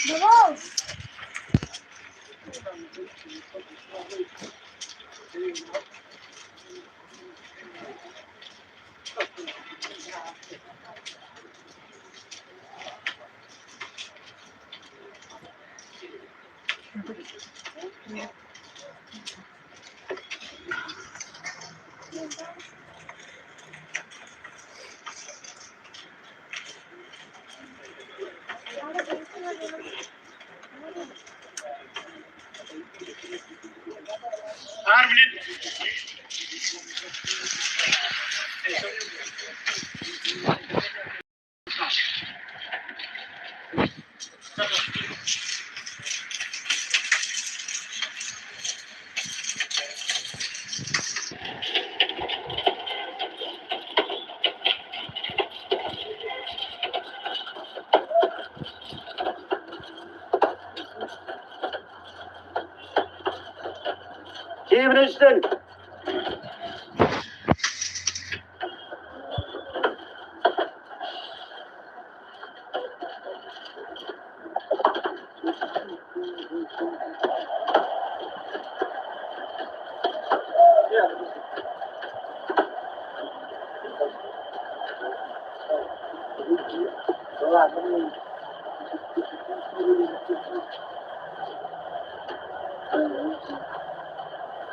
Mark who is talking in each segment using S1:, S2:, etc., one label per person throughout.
S1: Evening.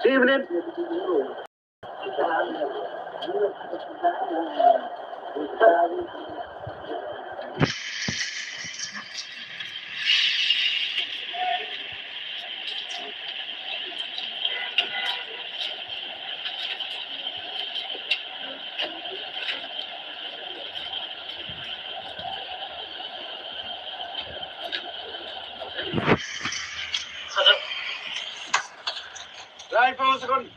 S1: Evening. Right, second.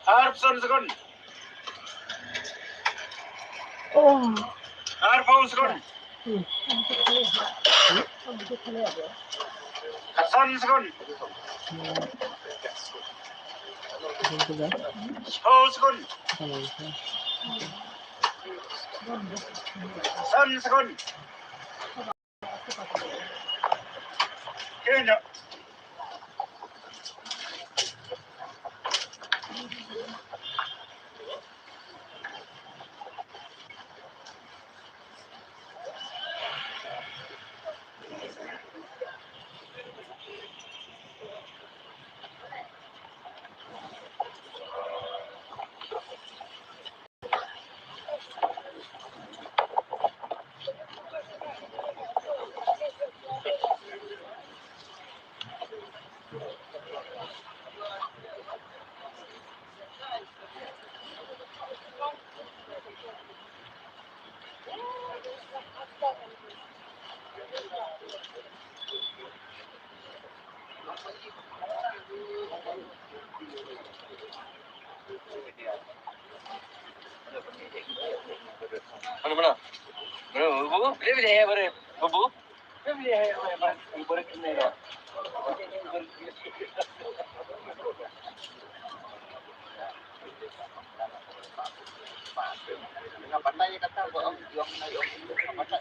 S1: Half second. Half second. Son second. Whole second. Son second. Kenya. Mana? Bu, beli ya bare. Bu, beli ya bare kene ya. Patay kata ko ang yung na yung patay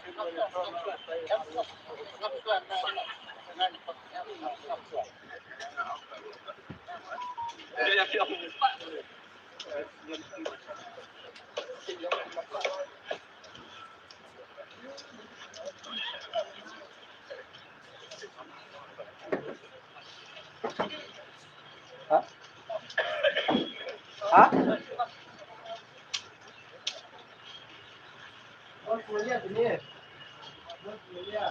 S1: Ha? Oh, kuliah ini. Kuliah.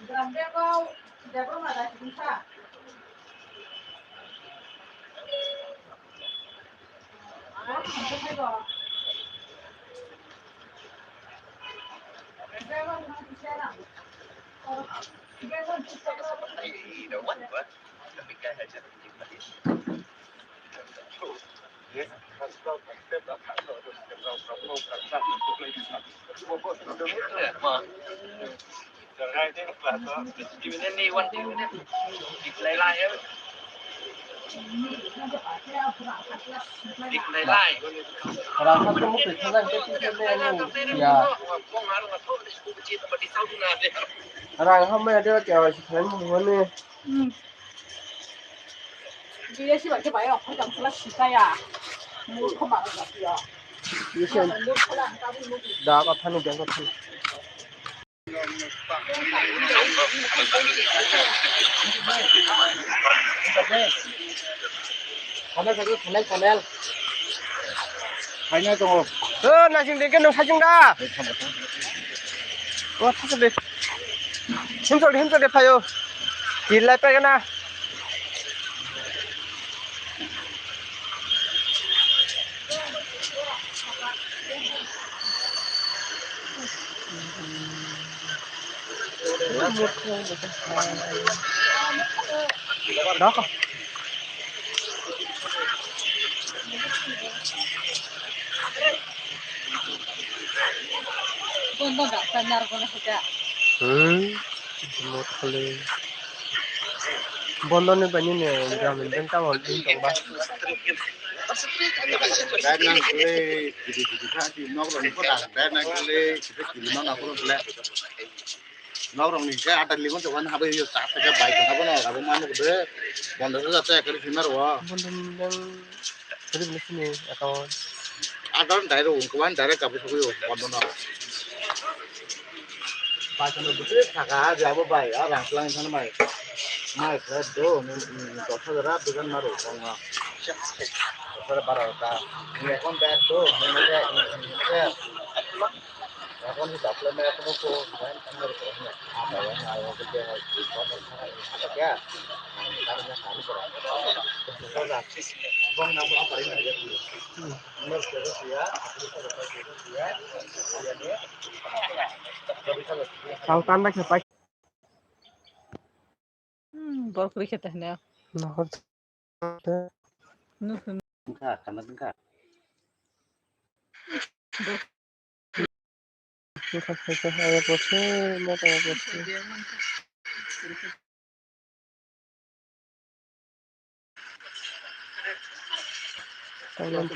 S1: Grande kau. Đâu quá quá. Mình cái hay chắc
S2: Orang kan tuh mesti senang ke sini ya. Orang kanไม่ได้จะเอา钱หัวนี่
S3: 你是吧？这玩意儿好像出来洗菜呀，没可嘛个的呀。
S2: 有些打个喷的点个喷。Kanan satu kanan kanan. Hanya tu. Nasi dekat nasi dah. Wah, tak sedih. Himsa deh payo. Gila apa kena? Đó không?
S3: Bondong tak benar kono saja.
S2: Một kali. Bondong ni banyak ni, jamin bentang orang bentang bah.
S4: Đây năng kule jadi hati nok orang itu dah. Đây năng kule kita kiri mana aku kule. Nok orang ni saya ada lima tuan habis itu saat saya baik apa nak habis mana kule. Bondong itu saya kiri sini wah.
S2: Bondong yang kiri ni sini atau
S4: Ada orang dari ungkapan dari kapus itu bondong nak. Pasal itu betul kakak jawab baik. Orang selain sana baik. Mai kerja ni dosa berat dengan maru. Dosa berat tak. Ni kon dah tu. Ni এখন ডাবলে এখন তো fan কামড় করে না আবার আর ওকে যে common থাকে কারণ না খালি করে তো রাখছি এবং না বলা পারি না যে আমরা সেটা দিয়া আপনি সেটা দিয়া দিয়ে
S2: tahu tanda siapa?
S3: Bor kuri kita ni.
S2: Nah,
S4: enggak karena enggak
S2: kita saya pose, mau saya pose. Kalian